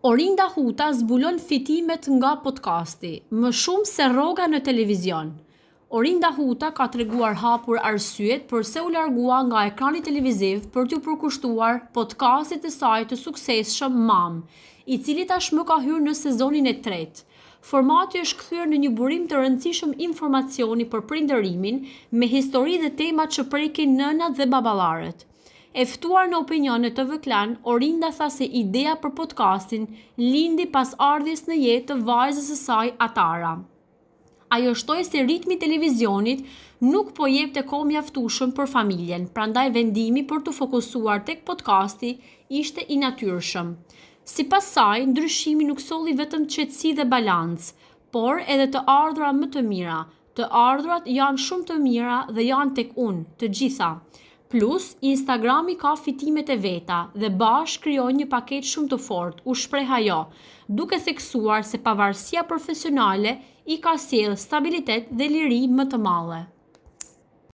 Orinda Huta zbulon fitimet nga podcasti, më shumë se rroga në televizion. Orinda Huta ka treguar hapur arsyet përse u largua nga ekrani televiziv për t'u përkushtuar podcastit të saj të suksesshëm Mam, i cili tashmë ka hyrë në sezonin e tretë. Formati është kthyer në një burim të rëndësishëm informacioni për prindërimin, me histori dhe tema që prekin nënat dhe baballarët. E ftuar në opinione të Vëklan, Orinda tha se ideja për podcastin lindi pas ardhjes në jetë të vajzës së saj Atara. Ajo shtoi se ritmi i televizionit nuk po jepte kohë mjaftueshëm për familjen, prandaj vendimi për të fokusuar tek podcasti ishte i natyrshëm. Sipas saj, ndryshimi nuk solli vetëm qetësi dhe balancë, por edhe të ardhura më të mira. Të ardhurat janë shumë të mira dhe janë tek unë, të gjitha. Plus, Instagrami ka fitimet e veta dhe bashkë krijojnë një paketë shumë të fortë, u shpreh ajo, duke theksuar se pavarësia profesionale i ka sjellë stabilitet dhe liri më të madhe.